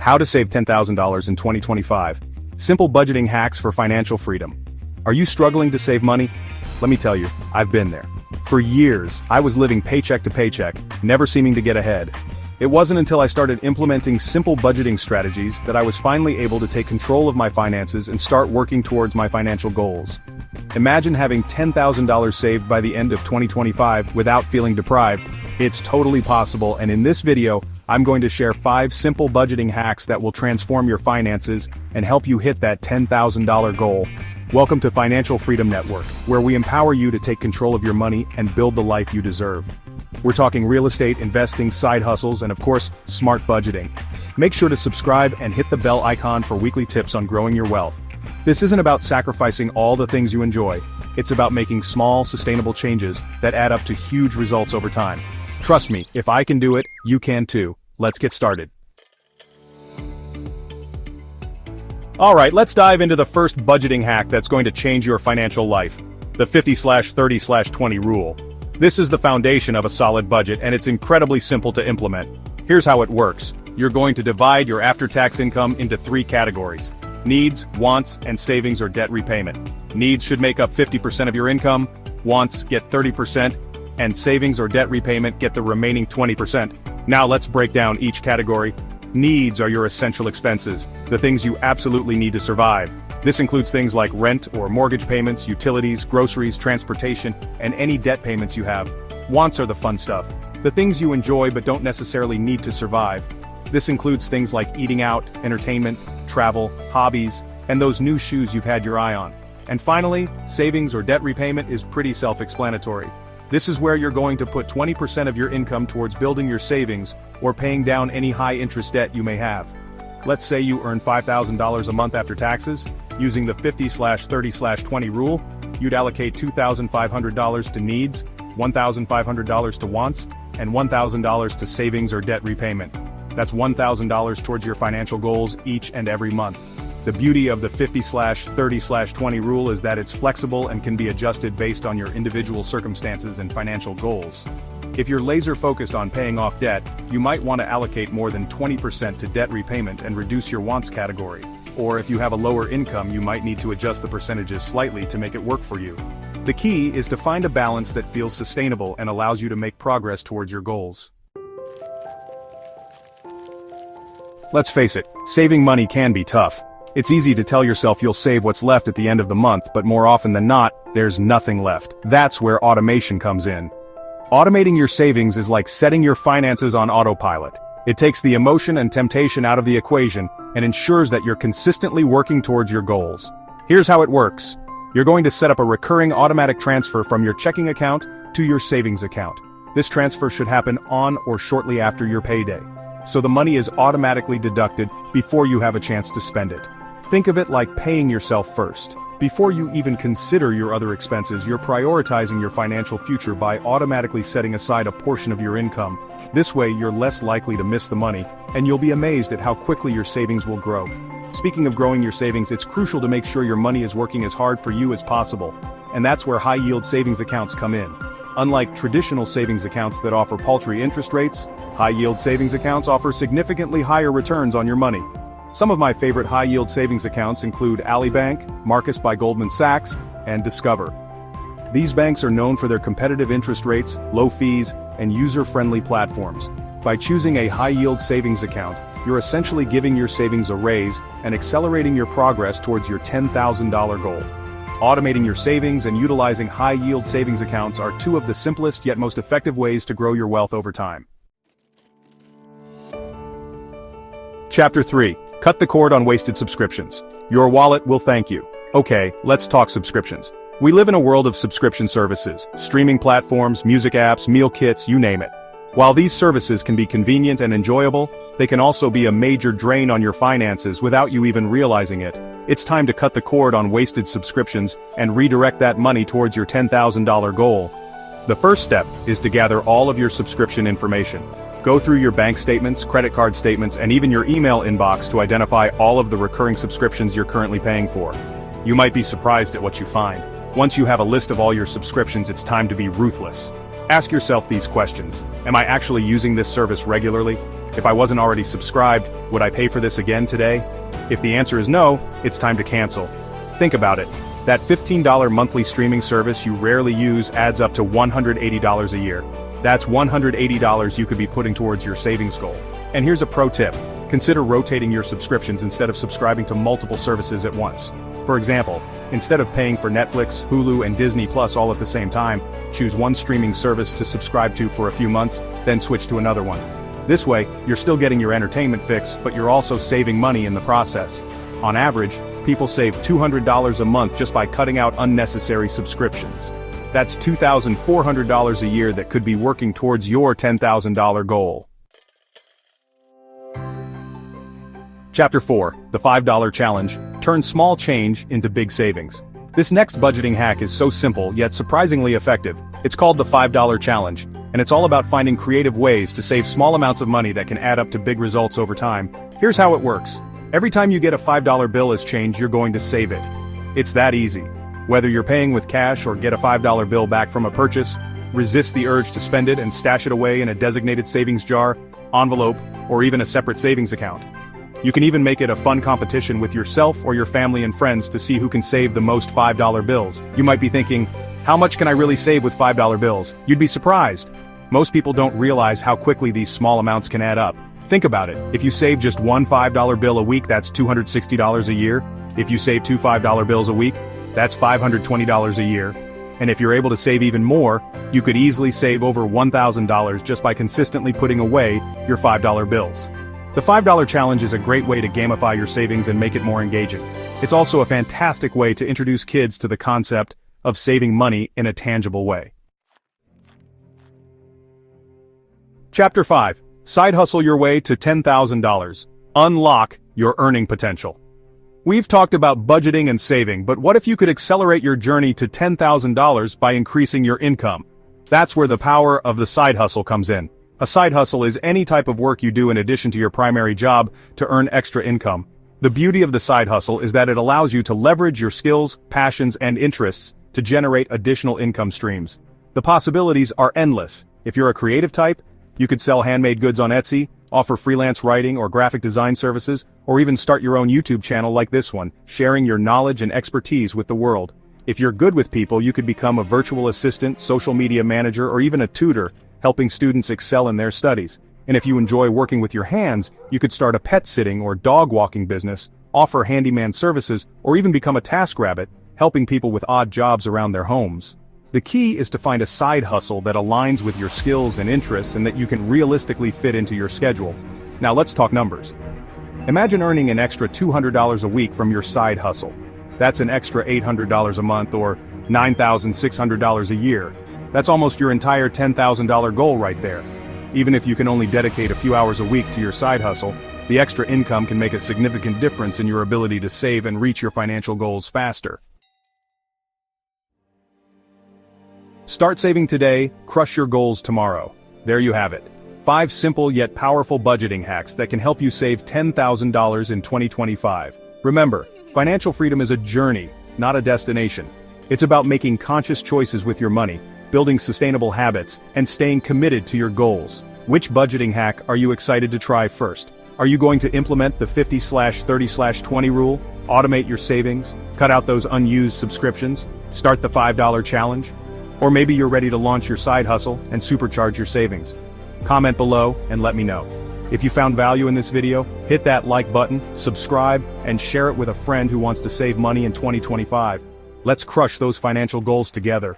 How to save $10,000 in 2025. Simple budgeting hacks for financial freedom. Are you struggling to save money? Let me tell you, I've been there. For years, I was living paycheck to paycheck, never seeming to get ahead. It wasn't until I started implementing simple budgeting strategies that I was finally able to take control of my finances and start working towards my financial goals. Imagine having $10,000 saved by the end of 2025 without feeling deprived. It's totally possible, and in this video, I'm going to share 5 simple budgeting hacks that will transform your finances and help you hit that $10,000 goal. Welcome to Financial Freedom Network, where we empower you to take control of your money and build the life you deserve. We're talking real estate, investing, side hustles, and of course, smart budgeting. Make sure to subscribe and hit the bell icon for weekly tips on growing your wealth. This isn't about sacrificing all the things you enjoy. It's about making small, sustainable changes that add up to huge results over time. Trust me, if I can do it, you can too. Let's get started. Alright, let's dive into the first budgeting hack that's going to change your financial life. The 50/30/20 rule. This is the foundation of a solid budget, and it's incredibly simple to implement. Here's how it works. You're going to divide your after-tax income into 3 categories: needs, wants, and savings or debt repayment. Needs should make up 50% of your income, wants get 30%, and savings or debt repayment get the remaining 20%. Now let's break down each category. Needs are your essential expenses, the things you absolutely need to survive. This includes things like rent or mortgage payments, utilities, groceries, transportation, and any debt payments you have. Wants are the fun stuff, the things you enjoy but don't necessarily need to survive. This includes things like eating out, entertainment, travel, hobbies, and those new shoes you've had your eye on. And finally, savings or debt repayment is pretty self-explanatory. This is where you're going to put 20% of your income towards building your savings or paying down any high-interest debt you may have. Let's say you earn $5,000 a month after taxes. Using the 50/30/20 rule, you'd allocate $2,500 to needs, $1,500 to wants, and $1,000 to savings or debt repayment. That's $1,000 towards your financial goals each and every month. The beauty of the 50/30/20 rule is that it's flexible and can be adjusted based on your individual circumstances and financial goals. If you're laser-focused on paying off debt, you might want to allocate more than 20% to debt repayment and reduce your wants category. Or if you have a lower income, you might need to adjust the percentages slightly to make it work for you. The key is to find a balance that feels sustainable and allows you to make progress towards your goals. Let's face it, saving money can be tough. It's easy to tell yourself you'll save what's left at the end of the month, but more often than not, there's nothing left. That's where automation comes in. Automating your savings is like setting your finances on autopilot. It takes the emotion and temptation out of the equation and ensures that you're consistently working towards your goals. Here's how it works. You're going to set up a recurring automatic transfer from your checking account to your savings account. This transfer should happen on or shortly after your payday, so the money is automatically deducted before you have a chance to spend it. Think of it like paying yourself first. Before you even consider your other expenses, you're prioritizing your financial future by automatically setting aside a portion of your income. This way, you're less likely to miss the money, and you'll be amazed at how quickly your savings will grow. Speaking of growing your savings, it's crucial to make sure your money is working as hard for you as possible. And that's where high-yield savings accounts come in. Unlike traditional savings accounts that offer paltry interest rates, high-yield savings accounts offer significantly higher returns on your money. Some of my favorite high-yield savings accounts include Ally Bank, Marcus by Goldman Sachs, and Discover. These banks are known for their competitive interest rates, low fees, and user-friendly platforms. By choosing a high-yield savings account, you're essentially giving your savings a raise and accelerating your progress towards your $10,000 goal. Automating your savings and utilizing high-yield savings accounts are 2 of the simplest yet most effective ways to grow your wealth over time. Chapter 3. Cut the cord on wasted subscriptions. Your wallet will thank you. Okay, let's talk subscriptions. We live in a world of subscription services, streaming platforms, music apps, meal kits, you name it. While these services can be convenient and enjoyable, they can also be a major drain on your finances without you even realizing it. It's time to cut the cord on wasted subscriptions and redirect that money towards your $10,000 goal. The first step is to gather all of your subscription information. Go through your bank statements, credit card statements, and even your email inbox to identify all of the recurring subscriptions you're currently paying for. You might be surprised at what you find. Once you have a list of all your subscriptions, it's time to be ruthless. Ask yourself these questions. Am I actually using this service regularly? If I wasn't already subscribed, would I pay for this again today? If the answer is no, it's time to cancel. Think about it. That $15 monthly streaming service you rarely use adds up to $180 a year. That's $180 you could be putting towards your savings goal. And here's a pro tip. Consider rotating your subscriptions instead of subscribing to multiple services at once. For example, instead of paying for Netflix, Hulu, and Disney Plus all at the same time, choose one streaming service to subscribe to for a few months, then switch to another one. This way, you're still getting your entertainment fix, but you're also saving money in the process. On average, people save $200 a month just by cutting out unnecessary subscriptions. That's $2,400 a year that could be working towards your $10,000 goal. Chapter 4, the $5 Challenge, turn small change into big savings. This next budgeting hack is so simple yet surprisingly effective. It's called the $5 Challenge, and it's all about finding creative ways to save small amounts of money that can add up to big results over time. Here's how it works. Every time you get a $5 bill as change, you're going to save it. It's that easy. Whether you're paying with cash or get a $5 bill back from a purchase, resist the urge to spend it and stash it away in a designated savings jar, envelope, or even a separate savings account. You can even make it a fun competition with yourself or your family and friends to see who can save the most $5 bills. You might be thinking, how much can I really save with $5 bills? You'd be surprised. Most people don't realize how quickly these small amounts can add up. Think about it. If you save just one $5 bill a week, that's $260 a year. If you save two $5 bills a week, that's $520 a year. And if you're able to save even more, you could easily save over $1,000 just by consistently putting away your $5 bills. The $5 Challenge is a great way to gamify your savings and make it more engaging. It's also a fantastic way to introduce kids to the concept of saving money in a tangible way. Chapter 5. Side hustle your way to $10,000. Unlock your earning potential. We've talked about budgeting and saving, but what if you could accelerate your journey to $10,000 by increasing your income? That's where the power of the side hustle comes in. A side hustle is any type of work you do in addition to your primary job to earn extra income. The beauty of the side hustle is that it allows you to leverage your skills, passions, and interests to generate additional income streams. The possibilities are endless. If you're a creative type, you could sell handmade goods on Etsy, offer freelance writing or graphic design services, or even start your own YouTube channel like this one, sharing your knowledge and expertise with the world. If you're good with people, you could become a virtual assistant, social media manager, or even a tutor, helping students excel in their studies. And if you enjoy working with your hands, you could start a pet sitting or dog walking business, offer handyman services, or even become a TaskRabbit, helping people with odd jobs around their homes. The key is to find a side hustle that aligns with your skills and interests and that you can realistically fit into your schedule. Now let's talk numbers. Imagine earning an extra $200 a week from your side hustle. That's an extra $800 a month or $9,600 a year. That's almost your entire $10,000 goal right there. Even if you can only dedicate a few hours a week to your side hustle, the extra income can make a significant difference in your ability to save and reach your financial goals faster. Start saving today, crush your goals tomorrow. There you have it. 5 simple yet powerful budgeting hacks that can help you save $10,000 in 2025. Remember, financial freedom is a journey, not a destination. It's about making conscious choices with your money, building sustainable habits, and staying committed to your goals. Which budgeting hack are you excited to try first? Are you going to implement the 50/30/20 rule, automate your savings, cut out those unused subscriptions, start the $5 challenge? Or maybe you're ready to launch your side hustle and supercharge your savings. Comment below and let me know. If you found value in this video, hit that like button, subscribe, and share it with a friend who wants to save money in 2025. Let's crush those financial goals together.